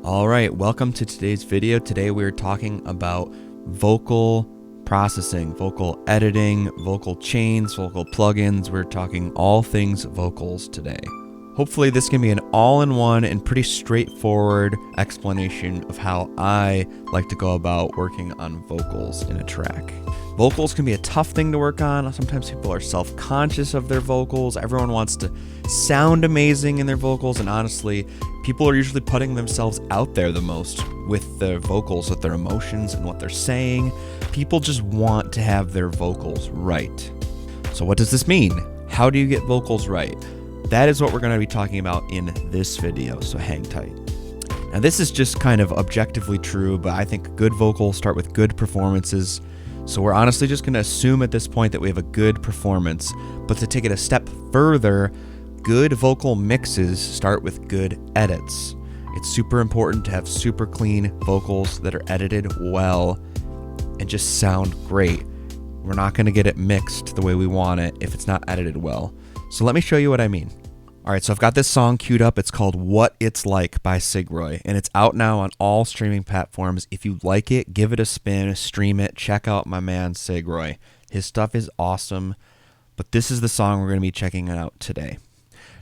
All right, welcome to today's video. Today we're talking about vocal processing, vocal editing, vocal chains, vocal plugins. We're talking all things vocals today. Hopefully this can be an all-in-one and pretty straightforward explanation of how I like to go about working on vocals in a track. Vocals can be a tough thing to work on. Sometimes people are self-conscious of their vocals. Everyone wants to sound amazing in their vocals, and honestly, people are usually putting themselves out there the most with their vocals, with their emotions and what they're saying. People just want to have their vocals right. So what does this mean? How do you get vocals right? That is what we're going to be talking about in this video, so hang tight. Now this is just kind of objectively true, but I think good vocals start with good performances. So we're honestly just going to assume at this point that we have a good performance, but to take it a step further, good vocal mixes start with good edits. It's super important to have super clean vocals that are edited well and just sound great. We're not going to get it mixed the way we want it if it's not edited well. So let me show you what I mean. All right, so I've got this song queued up. It's called What It's Like by Sigroy, and it's out now on all streaming platforms. If you like it, give it a spin, stream it, check out my man Sigroy. His stuff is awesome, but this is the song we're going to be checking out today.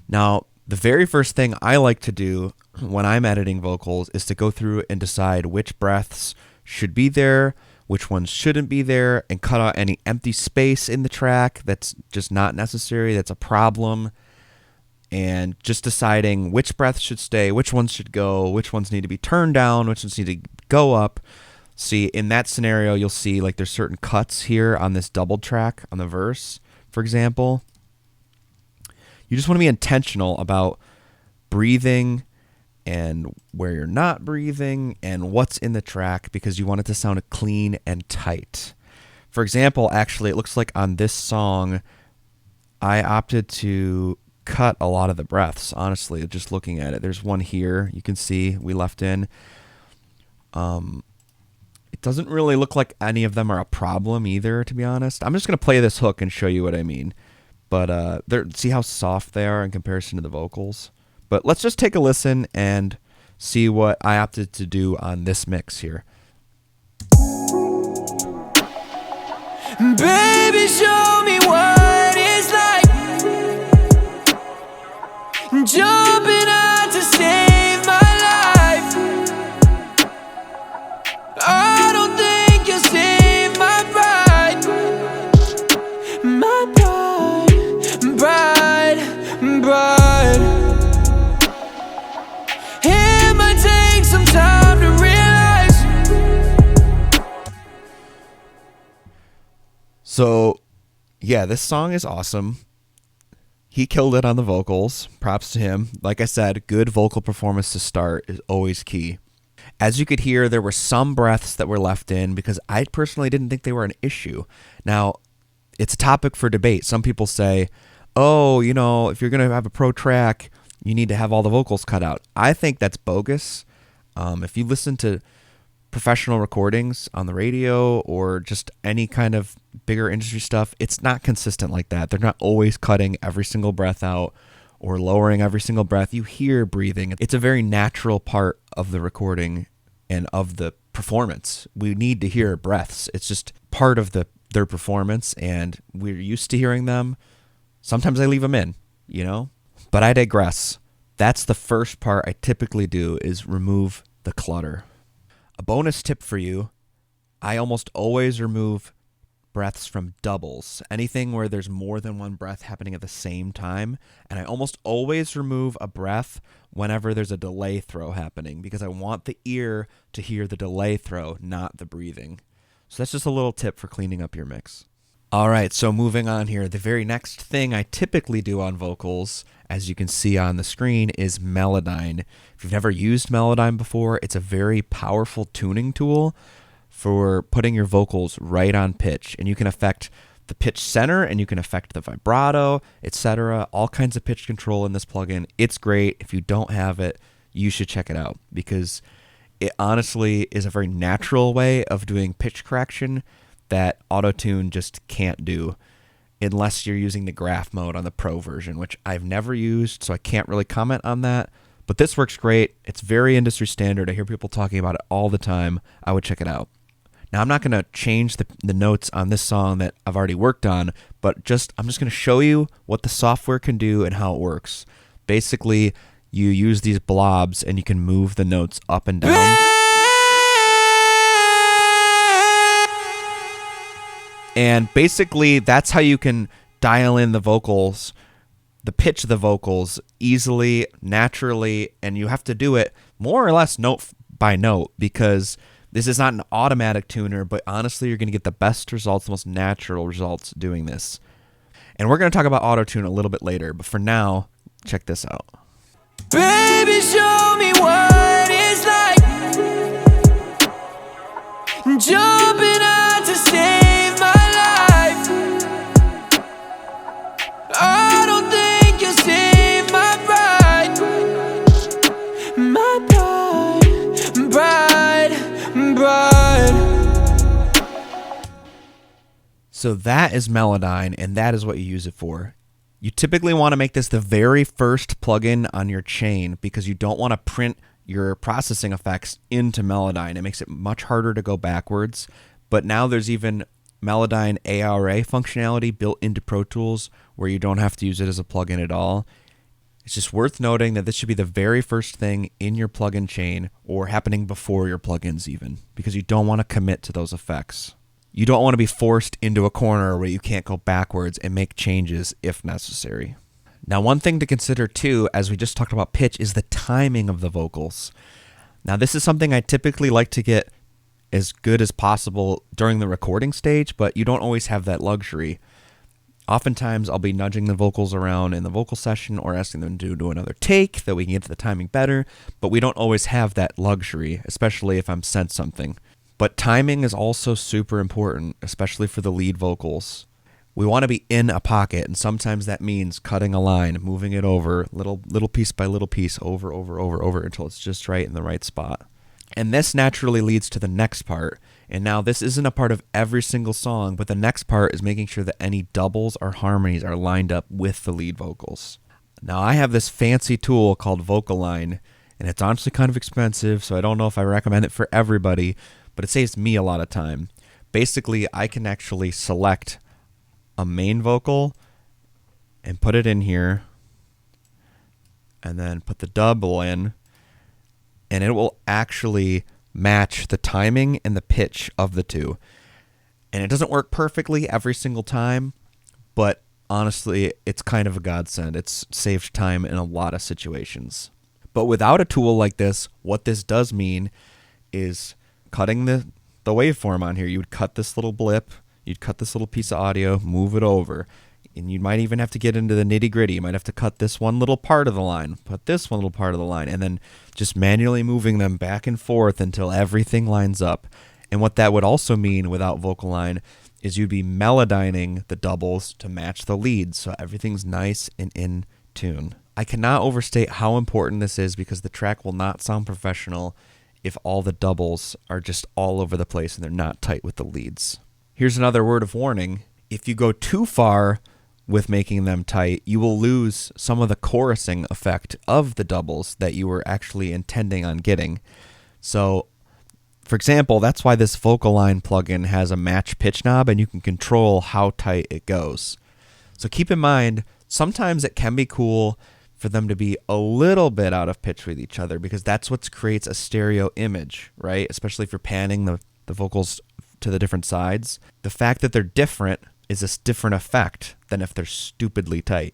Now, the very first thing I like to do when I'm editing vocals is to go through and decide which breaths should be there, which ones shouldn't be there, and cut out any empty space in the track that's just not necessary, that's a problem. And just deciding which breaths should stay, which ones should go, which ones need to be turned down, which ones need to go up. See, in that scenario, you'll see like there's certain cuts here on this double track on the verse, for example. You just want to be intentional about breathing and where you're not breathing and what's in the track because you want it to sound clean and tight. For example, actually, it looks like on this song, I opted to cut a lot of the breaths, honestly, just looking at it. There's one here you can see we left in. It doesn't really look like any of them are a problem either, to be honest. I'm just going to play this hook and show you what I mean. But see how soft they are in comparison to the vocals? But let's just take a listen and see what I opted to do on this mix here. Baby, show me what it's like. Jumping out to save my life. I don't think you'll save my pride. My pride. It might take some time to realize. So, yeah, this song is awesome. He killed it on the vocals. Props to him. Like I said, good vocal performance to start is always key. As you could hear, there were some breaths that were left in because I personally didn't think they were an issue. Now, it's a topic for debate. Some people say, oh, you know, if you're going to have a pro track, you need to have all the vocals cut out. I think that's bogus. If you listen to professional recordings on the radio or just any kind of bigger industry stuff, it's not consistent like that. They're not always cutting every single breath out or lowering every single breath. You hear breathing. It's a very natural part of the recording and of the performance. We need to hear breaths. It's just part of their performance, and we're used to hearing them. Sometimes I leave them in, you know? But I digress. That's the first part I typically do, is remove the clutter. A bonus tip for you, I almost always remove breaths from doubles, anything where there's more than one breath happening at the same time, and I almost always remove a breath whenever there's a delay throw happening because I want the ear to hear the delay throw, not the breathing. So that's just a little tip for cleaning up your mix. All right, so moving on here, the very next thing I typically do on vocals, as you can see on the screen, is Melodyne. If you've never used Melodyne before, it's a very powerful tuning tool for putting your vocals right on pitch. And you can affect the pitch center, and you can affect the vibrato, etc. All kinds of pitch control in this plugin. It's great. If you don't have it, you should check it out because it honestly is a very natural way of doing pitch correction that Autotune just can't do unless you're using the graph mode on the pro version, which I've never used, so I can't really comment on that. But this works great. It's very industry standard. I hear people talking about it all the time. I would check it out. Now, I'm not going to change the notes on this song that I've already worked on, but I'm just going to show you what the software can do and how it works. Basically, you use these blobs and you can move the notes up and down. And basically, that's how you can dial in the vocals, the pitch of the vocals easily, naturally, and you have to do it more or less note by note because this is not an automatic tuner, but honestly, you're going to get the best results, the most natural results doing this. And we're going to talk about Autotune a little bit later, but for now, check this out. Baby, show me what it's like jumping out to save my life. I don't think you'll save my pride. My pride. So that is Melodyne, and that is what you use it for. You typically want to make this the very first plugin on your chain because you don't want to print your processing effects into Melodyne. It makes it much harder to go backwards. But now there's even Melodyne ARA functionality built into Pro Tools where you don't have to use it as a plugin at all. It's just worth noting that this should be the very first thing in your plugin chain or happening before your plugins even because you don't want to commit to those effects. You don't want to be forced into a corner where you can't go backwards and make changes if necessary. Now, one thing to consider too, as we just talked about pitch, is the timing of the vocals. Now, this is something I typically like to get as good as possible during the recording stage, but you don't always have that luxury. Oftentimes, I'll be nudging the vocals around in the vocal session or asking them to do another take that we can get the timing better, but we don't always have that luxury, especially if I'm sent something. But timing is also super important, especially for the lead vocals. We want to be in a pocket, and sometimes that means cutting a line, moving it over, little piece by little piece, over until it's just right in the right spot. And this naturally leads to the next part. And now this isn't a part of every single song, but the next part is making sure that any doubles or harmonies are lined up with the lead vocals. Now I have this fancy tool called Vocalign, and it's honestly kind of expensive, so I don't know if I recommend it for everybody, but it saves me a lot of time. Basically, I can actually select a main vocal and put it in here, and then put the double in, and it will actually match the timing and the pitch of the two. And it doesn't work perfectly every single time, but honestly, it's kind of a godsend. It's saved time in a lot of situations. But without a tool like this, what this does mean is cutting the waveform on here. You would cut this little blip, you'd cut this little piece of audio, move it over, and you might even have to get into the nitty gritty. You might have to cut this one little part of the line, put this one little part of the line, and then just manually moving them back and forth until everything lines up. And what that would also mean without Vocalign is you'd be melodyning the doubles to match the leads, so everything's nice and in tune. I cannot overstate how important this is because the track will not sound professional if all the doubles are just all over the place and they're not tight with the leads. Here's another word of warning. If you go too far with making them tight, you will lose some of the chorusing effect of the doubles that you were actually intending on getting. So, for example, that's why this Vocalign plugin has a match pitch knob and you can control how tight it goes. So keep in mind, sometimes it can be cool for them to be a little bit out of pitch with each other because that's what creates a stereo image, right? Especially if you're panning the vocals to the different sides. The fact that they're different is a different effect than if they're stupidly tight.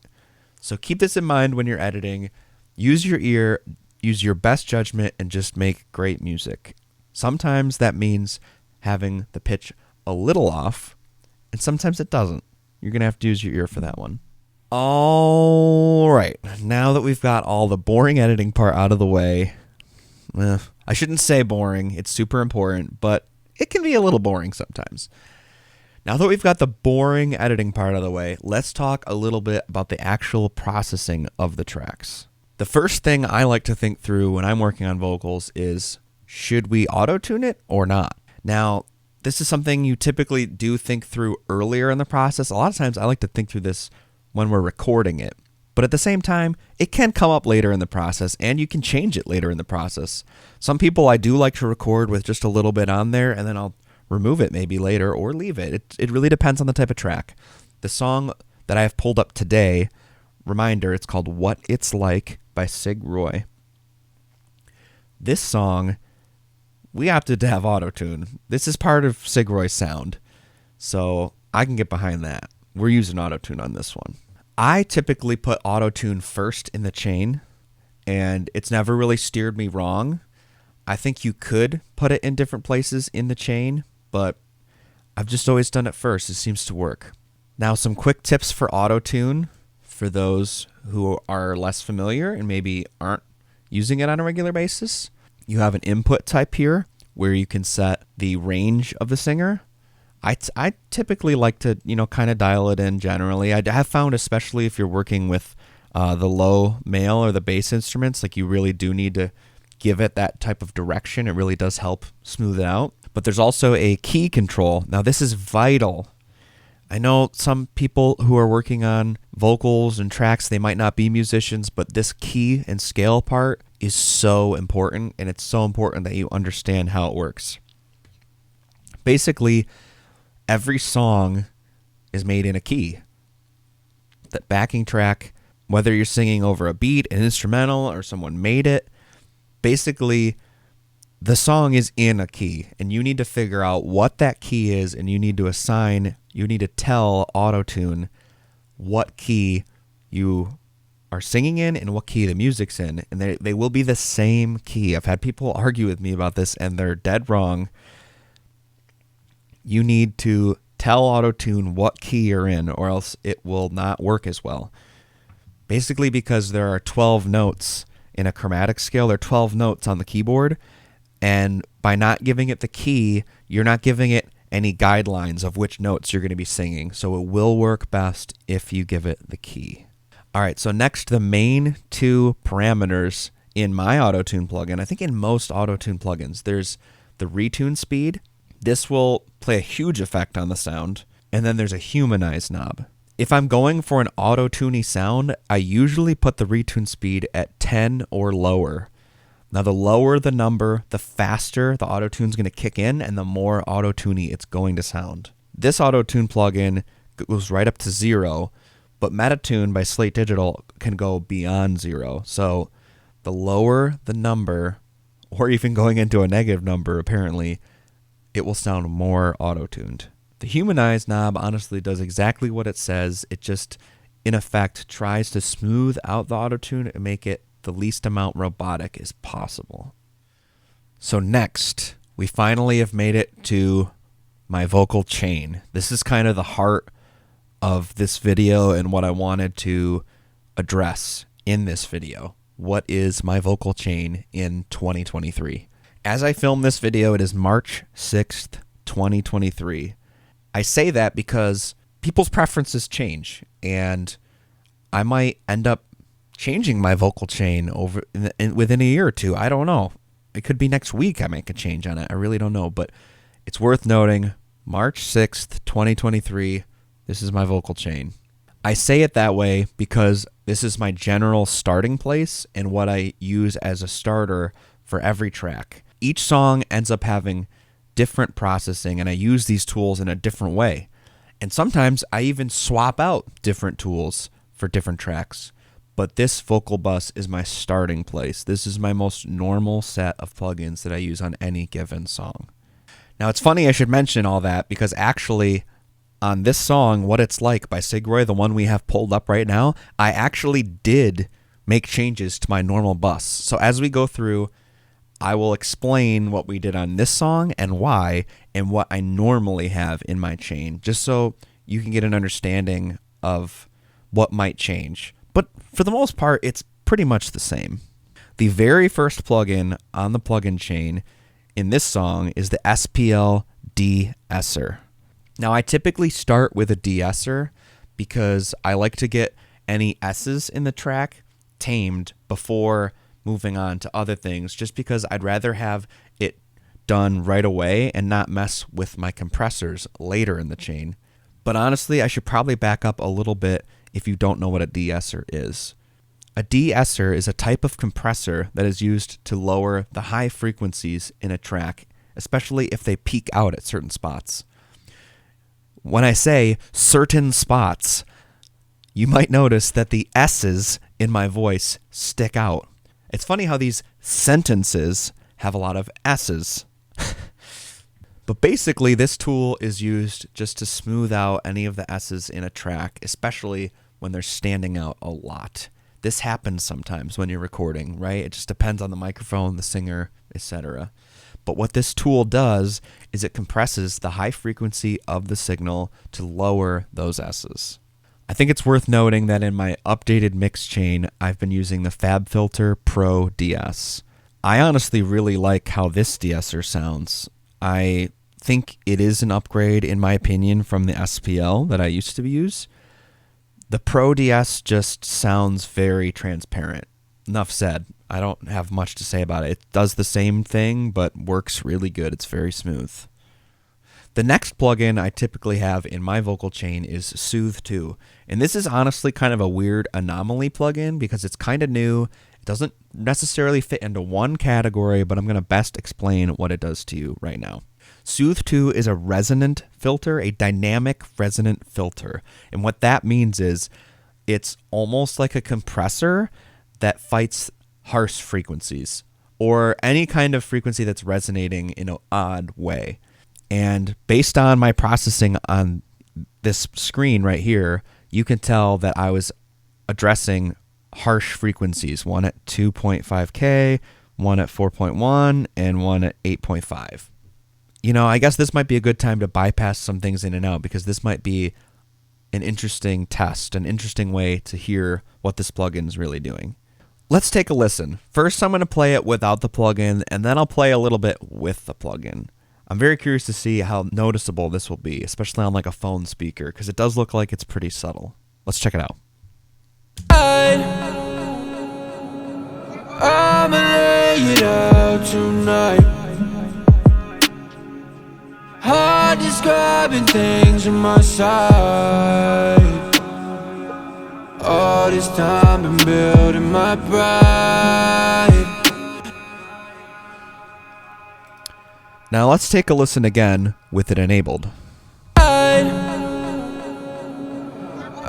So keep this in mind when you're editing. Use your ear, use your best judgment, and just make great music. Sometimes that means having the pitch a little off, and sometimes it doesn't. You're going to have to use your ear for that one. All right, now that we've got all the boring editing part out of the way, I shouldn't say boring, it's super important, but it can be a little boring sometimes. Now that we've got the boring editing part out of the way, let's talk a little bit about the actual processing of the tracks. The first thing I like to think through when I'm working on vocals is, should we auto-tune it or not? Now, this is something you typically do think through earlier in the process. A lot of times I like to think through this when we're recording it. But at the same time, it can come up later in the process, and you can change it later in the process. Some people I do like to record with just a little bit on there, and then I'll remove it maybe later or leave it. It really depends on the type of track. The song that I have pulled up today, reminder, it's called What It's Like by Sig Roy. This song, we opted to have Autotune. This is part of Sig Roy's sound, so I can get behind that. We're using Autotune on this one. I typically put Autotune first in the chain, and it's never really steered me wrong. I think you could put it in different places in the chain, but I've just always done it first. It seems to work. Now, some quick tips for Autotune for those who are less familiar and maybe aren't using it on a regular basis. You have an input type here where you can set the range of the singer. I typically like to, kind of dial it in generally. I have found, especially if you're working with the low male or the bass instruments, like you really do need to give it that type of direction. It really does help smooth it out. But there's also a key control. Now, this is vital. I know some people who are working on vocals and tracks, they might not be musicians, but this key and scale part is so important, and it's so important that you understand how it works. Basically, every song is made in a key. That backing track, whether you're singing over a beat, an instrumental, or someone made it, basically the song is in a key, and you need to figure out what that key is, and you need to tell Autotune what key you are singing in and what key the music's in, and they will be the same key. I've had people argue with me about this, and they're dead wrong. You need to tell Autotune what key you're in, or else it will not work as well. Basically, because there are 12 notes in a chromatic scale, there are 12 notes on the keyboard, and by not giving it the key, you're not giving it any guidelines of which notes you're going to be singing. So it will work best if you give it the key. All right, so next, the main two parameters in my Autotune plugin. I think in most Autotune plugins, there's the retune speed. This will play a huge effect on the sound. And then there's a humanize knob. If I'm going for an auto-tuney sound, I usually put the retune speed at 10 or lower. Now, the lower the number, the faster the auto-tune's going to kick in, and the more auto-tuney it's going to sound. This auto-tune plugin goes right up to 0, but Melodyne by Slate Digital can go beyond 0. So the lower the number, or even going into a negative number, apparently, it will sound more auto-tuned. The humanize knob honestly does exactly what it says. It just, in effect, tries to smooth out the auto-tune and make it the least amount robotic as possible. So next, we finally have made it to my vocal chain. This is kind of the heart of this video and what I wanted to address in this video. What is my vocal chain in 2023? As I film this video, it is March 6th, 2023. I say that because people's preferences change, and I might end up changing my vocal chain within a year or two. I don't know. It could be next week I make a change on it. I really don't know, but it's worth noting, March 6th, 2023, this is my vocal chain. I say it that way because this is my general starting place and what I use as a starter for every track. Each song ends up having different processing, and I use these tools in a different way. And sometimes I even swap out different tools for different tracks. But this vocal bus is my starting place. This is my most normal set of plugins that I use on any given song. Now, it's funny I should mention all that because actually on this song, What It's Like by Sig Roy, the one we have pulled up right now, I actually did make changes to my normal bus. So as we go through, I will explain what we did on this song and why, and what I normally have in my chain, just so you can get an understanding of what might change. But for the most part, it's pretty much the same. The very first plugin on the plugin chain in this song is the SPL de-esser. Now, I typically start with a de-esser because I like to get any S's in the track tamed before moving on to other things, just because I'd rather have it done right away and not mess with my compressors later in the chain. But honestly, I should probably back up a little bit if you don't know what a de-esser is. A de-esser is a type of compressor that is used to lower the high frequencies in a track, especially if they peak out at certain spots. When I say certain spots, you might notice that the S's in my voice stick out. It's funny how these sentences have a lot of S's. But basically, this tool is used just to smooth out any of the S's in a track, especially when they're standing out a lot. This happens sometimes when you're recording, right? It just depends on the microphone, the singer, etc. But what this tool does is it compresses the high frequency of the signal to lower those S's. I think it's worth noting that in my updated mix chain, I've been using the FabFilter Pro DS. I honestly really like how this de-esser sounds. I think it is an upgrade, in my opinion, from the SPL that I used to use. The Pro DS just sounds very transparent. Enough said. I don't have much to say about it. It does the same thing, but works really good. It's very smooth. The next plugin I typically have in my vocal chain is Soothe 2. And this is honestly kind of a weird anomaly plugin because it's kind of new. It doesn't necessarily fit into one category, but I'm going to best explain what it does to you right now. Soothe 2 is a resonant filter, a dynamic resonant filter. And what that means is it's almost like a compressor that fights harsh frequencies or any kind of frequency that's resonating in an odd way. And based on my processing on this screen right here, you can tell that I was addressing harsh frequencies, one at 2.5K, one at 4.1, and one at 8.5. You know, I guess this might be a good time to bypass some things in and out because this might be an interesting test, an interesting way to hear what this plugin is really doing. Let's take a listen. First, I'm going to play it without the plugin, and then I'll play a little bit with the plugin. I'm very curious to see how noticeable this will be, especially on like a phone speaker, because it does look like it's pretty subtle. Let's check it out. I'ma lay it out tonight. Hard describing things on my side. All this time been building my pride. Now let's take a listen again with it enabled.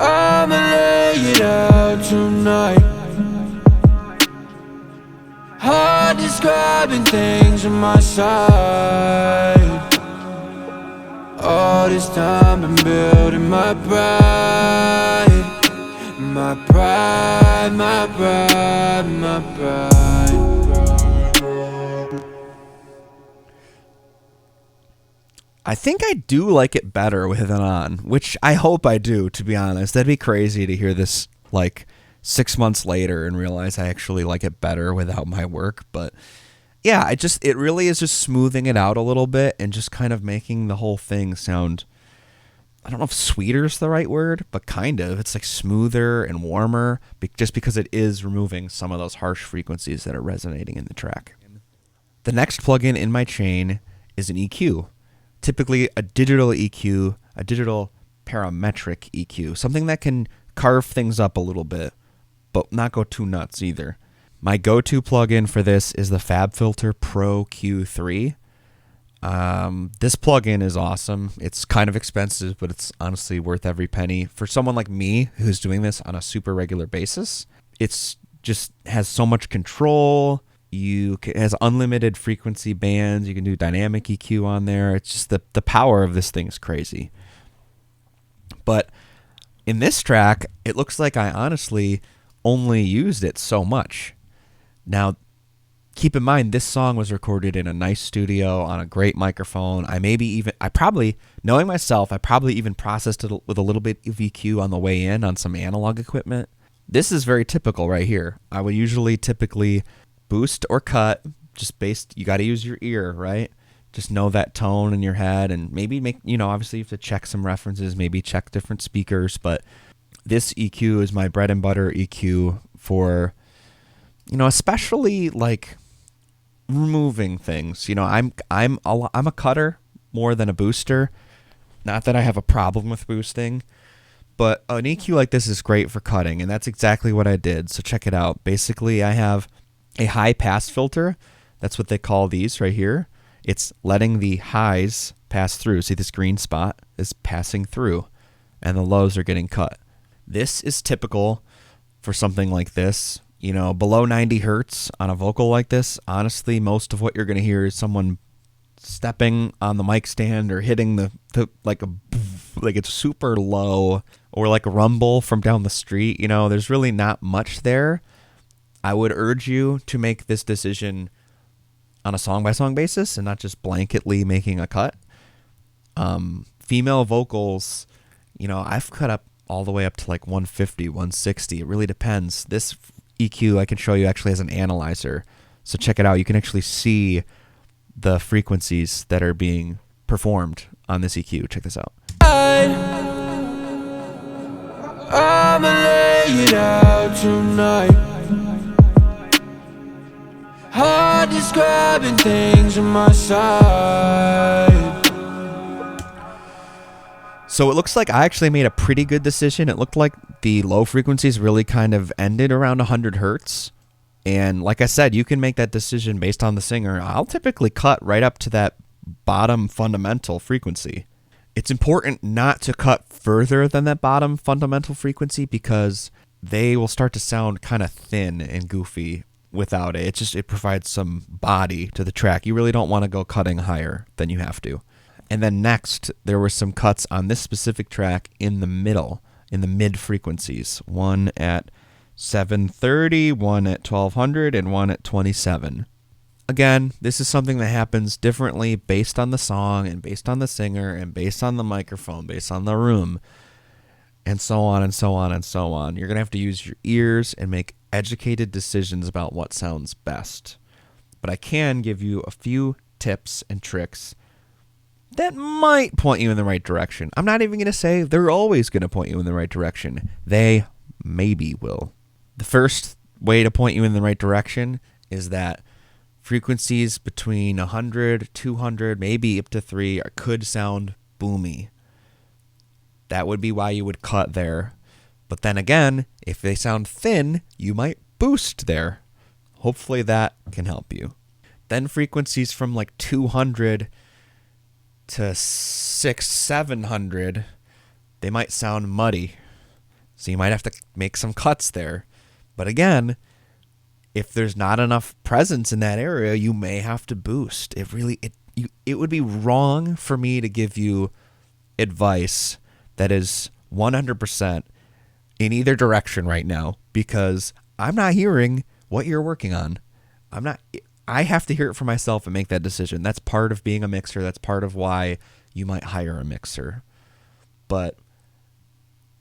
I'ma lay it out tonight. Hard describing things on my side. All this time been building my pride. My pride, my pride, my pride. I think I do like it better with it on, which I hope I do, to be honest. That'd be crazy to hear this like 6 months later and realize I actually like it better without my work. But yeah, it really is just smoothing it out a little bit and just kind of making the whole thing sound, I don't know if sweeter is the right word, but kind of. It's like smoother and warmer just because it is removing some of those harsh frequencies that are resonating in the track. The next plugin in my chain is an EQ. Typically a digital EQ, a digital parametric EQ, something that can carve things up a little bit, but not go too nuts either. My go-to plugin for this is the FabFilter Pro Q3. This plugin is awesome. It's kind of expensive, but it's honestly worth every penny. For someone like me who's doing this on a super regular basis, it's just has so much control. It has unlimited frequency bands. You can do dynamic EQ on there. It's just the power of this thing is crazy. But in this track, it looks like I honestly only used it so much. Now, keep in mind, this song was recorded in a nice studio on a great microphone. Knowing myself, I probably even processed it with a little bit of EQ on the way in on some analog equipment. This is very typical right here. I would typically boost or cut, you got to use your ear, right? Just know that tone in your head and maybe obviously you have to check some references, maybe check different speakers, but this EQ is my bread and butter EQ for, especially like removing things. I'm a cutter more than a booster. Not that I have a problem with boosting, But an EQ like this is great for cutting, and that's exactly what I did. So check it out. Basically, I have a high pass filter. That's what they call these right here. It's letting the highs pass through. See, this green spot is passing through, and the lows are getting cut. This is typical for something like this. You know, below 90 hertz on a vocal like this, honestly, most of what you're going to hear is someone stepping on the mic stand or hitting the like it's super low, or like a rumble from down the street. You know, there's really not much there. I would urge you to make this decision on a song-by-song basis and not just blanketly making a cut. Female vocals, you know, I've cut up all the way up to like 150, 160. It really depends. This EQ I can show you actually has an analyzer. So check it out. You can actually see the frequencies that are being performed on this EQ. Check this out. I'ma lay it out tonight. Hard describing things on my side. So it looks like I actually made a pretty good decision. It looked like the low frequencies really kind of ended around 100 hertz. And like I said, you can make that decision based on the singer. I'll typically cut right up to that bottom fundamental frequency. It's important not to cut further than that bottom fundamental frequency because they will start to sound kind of thin and goofy without it. It provides some body to the track. You really don't want to go cutting higher than you have to. And then next, there were some cuts on this specific track in the middle, in the mid frequencies. One at 730, one at 1200, and one at 27. Again, this is something that happens differently based on the song and based on the singer and based on the microphone, based on the room, and so on and so on and so on. You're going to have to use your ears and make educated decisions about what sounds best. But I can give you a few tips and tricks that might point you in the right direction. I'm not even going to say they're always going to point you in the right direction. They maybe will. The first way to point you in the right direction is that frequencies between 100, 200, maybe up to 3 could sound boomy. That would be why you would cut there. But then again, if they sound thin, you might boost there. Hopefully that can help you. Then frequencies from like 200 to 600, 700, they might sound muddy. So you might have to make some cuts there. But again, if there's not enough presence in that area, you may have to boost. It would be wrong for me to give you advice that is 100% in either direction right now because I'm not hearing what you're working on. I have to hear it for myself and make that decision. That's part of being a mixer. That's part of why you might hire a mixer. But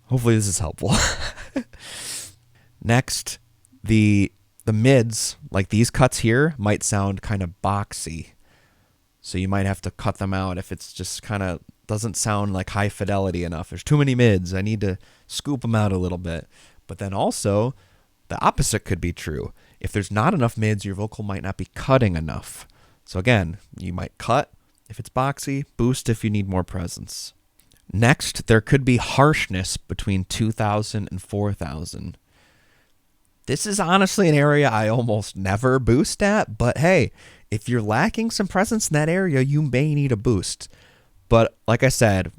hopefully this is helpful. Next, the mids, like these cuts here, might sound kind of boxy. So you might have to cut them out if it's just kind of doesn't sound like high fidelity enough. There's too many mids. I need to scoop them out a little bit. But then also, the opposite could be true. If there's not enough mids, your vocal might not be cutting enough. So again, you might cut if it's boxy, boost if you need more presence. Next, there could be harshness between 2,000 and 4,000. This is honestly an area I almost never boost at, but hey, if you're lacking some presence in that area, you may need a boost. But like I said,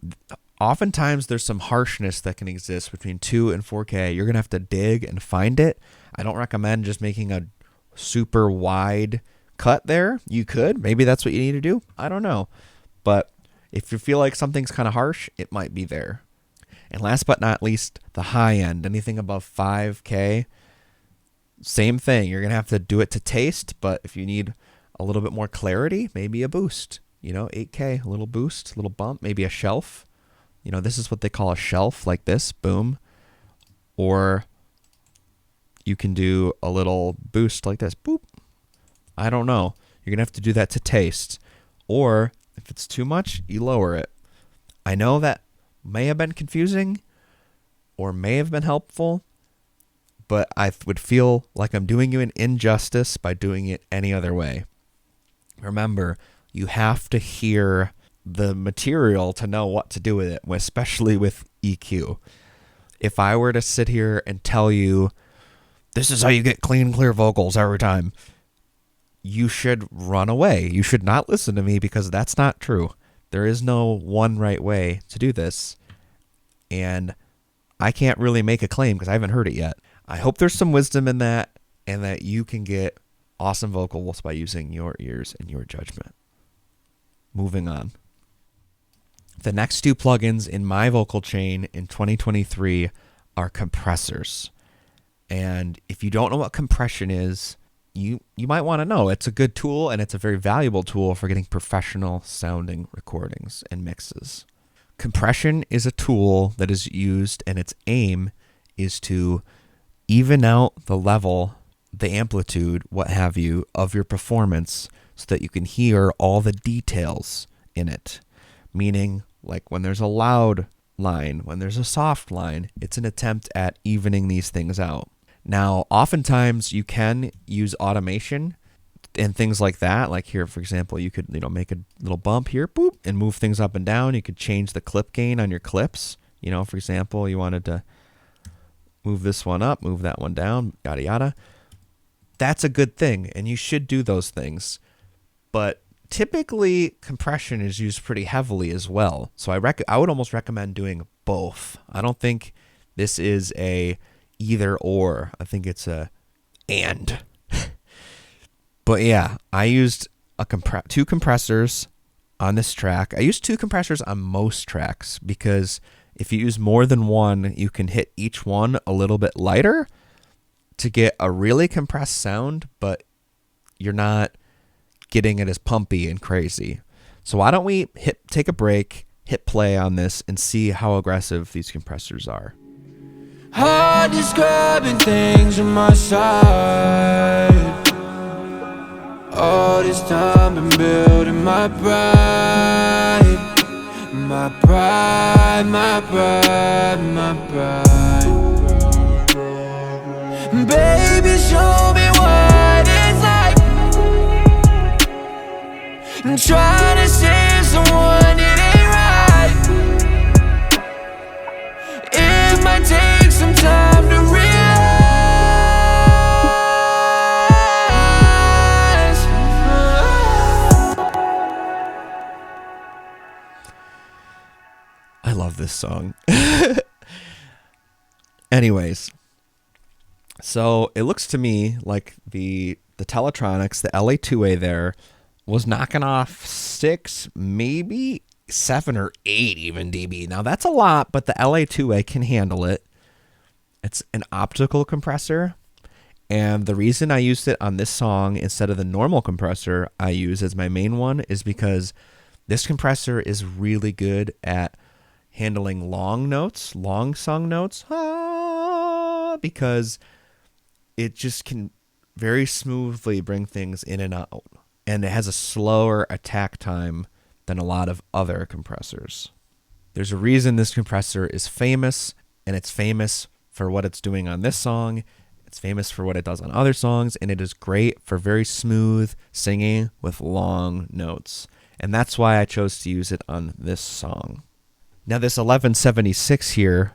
oftentimes there's some harshness that can exist between 2 and 4K. You're going to have to dig and find it. I don't recommend just making a super wide cut there. You could. Maybe that's what you need to do. I don't know. But if you feel like something's kind of harsh, it might be there. And last but not least, the high end. Anything above 5K, same thing. You're going to have to do it to taste. But if you need a little bit more clarity, maybe a boost. 8K, a little boost, a little bump, maybe a shelf. This is what they call a shelf, like this, boom. Or you can do a little boost like this, boop. I don't know. You're going to have to do that to taste. Or if it's too much, you lower it. I know that may have been confusing or may have been helpful, but I would feel like I'm doing you an injustice by doing it any other way. Remember, you have to hear the material to know what to do with it, especially with EQ. If I were to sit here and tell you, this is how you get clean, clear vocals every time, you should run away. You should not listen to me because that's not true. There is no one right way to do this. And I can't really make a claim because I haven't heard it yet. I hope there's some wisdom in that and that you can get awesome vocals by using your ears and your judgment. Moving on. The next two plugins in my vocal chain in 2023 are compressors. And if you don't know what compression is, you might want to know. It's a good tool and it's a very valuable tool for getting professional sounding recordings and mixes. Compression is a tool that is used, and its aim is to even out the level, the amplitude, what have you, of your performance so that you can hear all the details in it. Meaning, like when there's a loud line, when there's a soft line, it's an attempt at evening these things out. Now, oftentimes you can use automation and things like that. Like here, for example, you could make a little bump here, boop, and move things up and down. You could change the clip gain on your clips. For example, you wanted to move this one up, move that one down, yada yada. That's a good thing, and you should do those things. But typically, compression is used pretty heavily as well. So I would almost recommend doing both. I don't think this is a either or. I think it's a and. But yeah, I used two compressors on this track. I used two compressors on most tracks because if you use more than one, you can hit each one a little bit lighter to get a really compressed sound, but you're not getting it as pumpy and crazy. So why don't we take a break, hit play on this, and see how aggressive these compressors are. Hard describing things on my side. All this time been building my pride. My pride, my pride, my pride. Baby, show me what it's like. I'm trying to save someone, it ain't right. It might take some time to realize. I love this song. Anyways, so it looks to me like the Teletronics, the LA2A there, was knocking off 6, maybe 7 or 8 even dB. Now that's a lot, but the LA2A can handle it. It's an optical compressor, and the reason I used it on this song instead of the normal compressor I use as my main one is because this compressor is really good at handling long notes, long sung notes, because it just can very smoothly bring things in and out. And it has a slower attack time than a lot of other compressors. There's a reason this compressor is famous, and it's famous for what it's doing on this song. It's famous for what it does on other songs, and it is great for very smooth singing with long notes. And that's why I chose to use it on this song. Now this 1176 here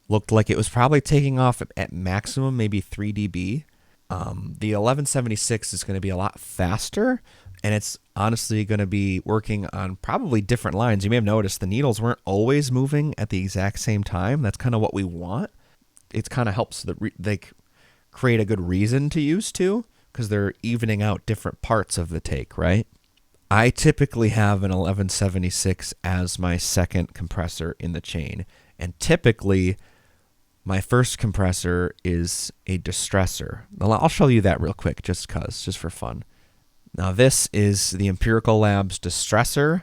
looked like it was probably taking off at maximum maybe 3 dB. The 1176 is going to be a lot faster, and it's honestly going to be working on probably different lines. You may have noticed the needles weren't always moving at the exact same time. That's kind of what we want. It kind of helps they create a good reason to use two because they're evening out different parts of the take, right? I typically have an 1176 as my second compressor in the chain, and typically my first compressor is a distressor. Well, I'll show you that real quick just for fun. Now this is the Empirical Labs distressor.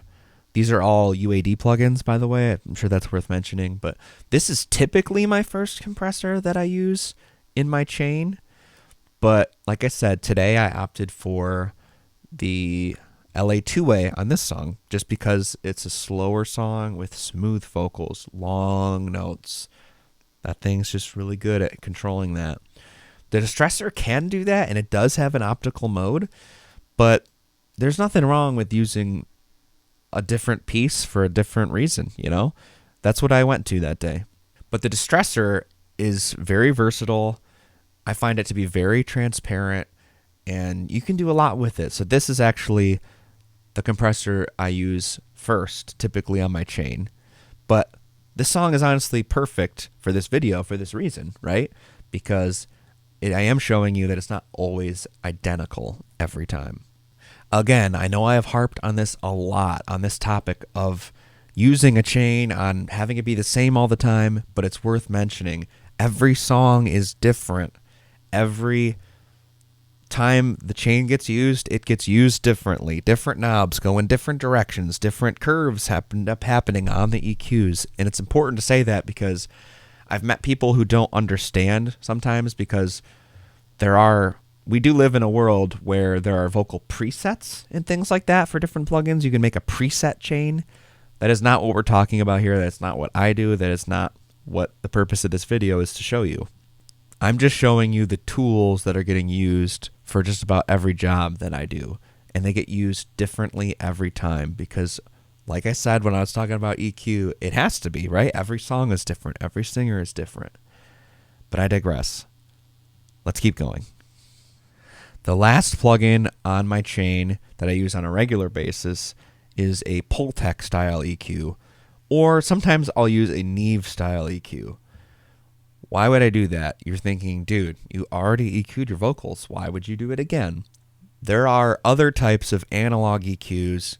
These are all UAD plugins, by the way. I'm sure that's worth mentioning, but this is typically my first compressor that I use in my chain. But like I said, today I opted for the LA2A on this song just because it's a slower song with smooth vocals, long notes. That thing's just really good at controlling that. The distressor can do that, and it does have an optical mode, but there's nothing wrong with using a different piece for a different reason, you know? That's what I went to that day. But the distressor is very versatile. I find it to be very transparent, and you can do a lot with it. So this is actually the compressor I use first, typically on my chain. But this song is honestly perfect for this video for this reason, right? Because I am showing you that it's not always identical every time. Again, I know I have harped on this a lot, on this topic of using a chain, on having it be the same all the time, but it's worth mentioning. Every song is different. Every time the chain gets used, it gets used differently. Different knobs go in different directions. Different curves end up happening on the EQs. And it's important to say that because I've met people who don't understand sometimes, because we do live in a world where there are vocal presets and things like that for different plugins. You can make a preset chain. That is not what we're talking about here. That's not what I do. That is not what the purpose of this video is to show you. I'm just showing you the tools that are getting used for just about every job that I do. And they get used differently every time because, like I said when I was talking about EQ, it has to be, right? Every song is different. Every singer is different. But I digress. Let's keep going. The last plugin on my chain that I use on a regular basis is a Pultec style EQ, or sometimes I'll use a Neve style EQ. Why would I do that? You're thinking, dude, you already EQ'd your vocals. Why would you do it again? There are other types of analog EQs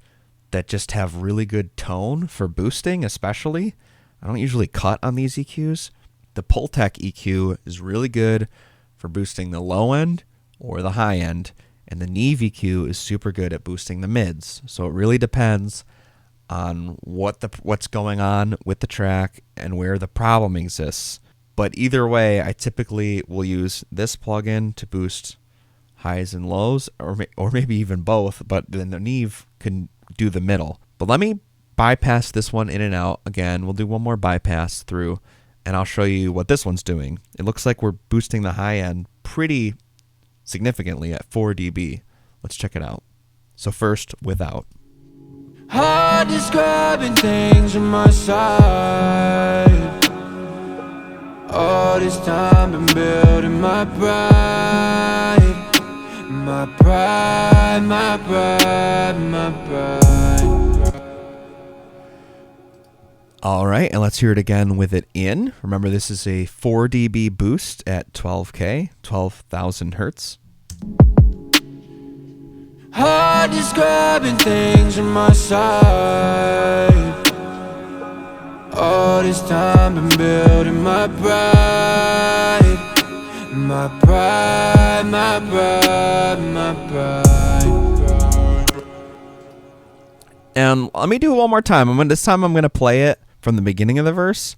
that just have really good tone for boosting, especially. I don't usually cut on these EQs. The Pultec EQ is really good for boosting the low end or the high end, and the Neve EQ is super good at boosting the mids. So it really depends on what's going on with the track and where the problem exists. But either way, I typically will use this plugin to boost highs and lows, or maybe even both, but then the Neve can do the middle. But let me bypass this one in and out. Again, we'll do one more bypass through, and I'll show you what this one's doing. It looks like we're boosting the high end pretty significantly at 4 dB. Let's check it out. So first, without. Hard describing things from my side. All this time been building my pride. My pride, my pride, my pride. All right, and let's hear it again with it in. Remember, this is a 4 dB boost at 12K, 12,000 hertz. Hard describing things from my side. All this time been building my pride. My pride, my pride, my pride. And let me do it one more time. This time I'm going to play it from the beginning of the verse,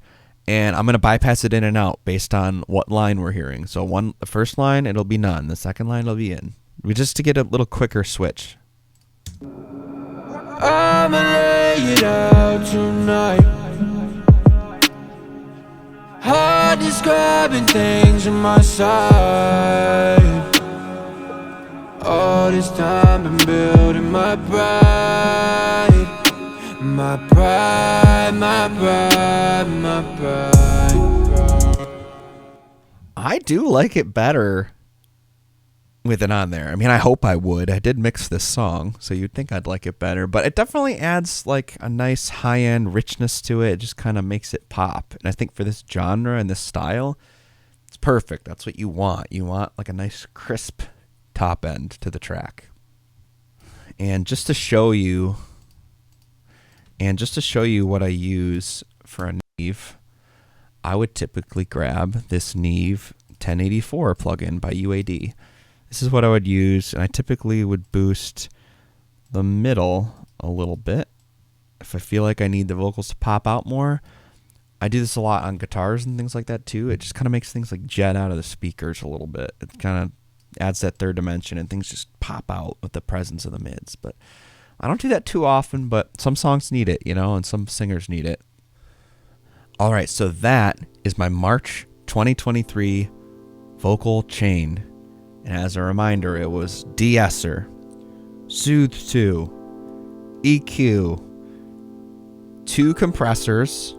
and I'm going to bypass it in and out based on what line we're hearing. So the first line, it'll be none. The second line, it'll be in. Just to get a little quicker switch. I'ma lay it out tonight. Hard describing things from my side. All this time been building my pride. My pride, my pride, my pride. I do like it better with it on there. I mean, I hope I would. I did mix this song, so you'd think I'd like it better. But it definitely adds like a nice high-end richness to it. It just kind of makes it pop. And I think for this genre and this style, it's perfect. That's what you want. You want like a nice crisp top end to the track. And just to show you what I use for a Neve, I would typically grab this Neve 1084 plugin by UAD. This is what I would use, and I typically would boost the middle a little bit if I feel like I need the vocals to pop out more. I do this a lot on guitars and things like that too. It just kind of makes things like jet out of the speakers a little bit. It kind of adds that third dimension, and things just pop out with the presence of the mids. But I don't do that too often, but some songs need it, and some singers need it. All right, so that is my March 2023 vocal chain. And as a reminder, it was de-esser, Soothe 2, EQ, 2 compressors,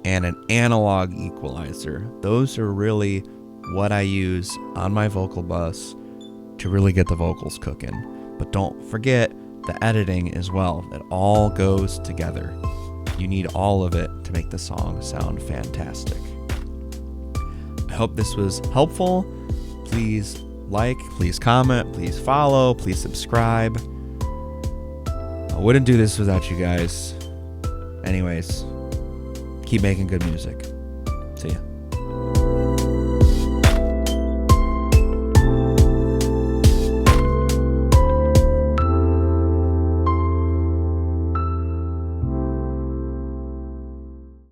and an analog equalizer. Those are really what I use on my vocal bus to really get the vocals cooking. But don't forget the editing as well. It all goes together. You need all of it to make the song sound fantastic. I hope this was helpful. Please like, please comment, please follow, please subscribe. I wouldn't do this without you guys. Anyways, keep making good music.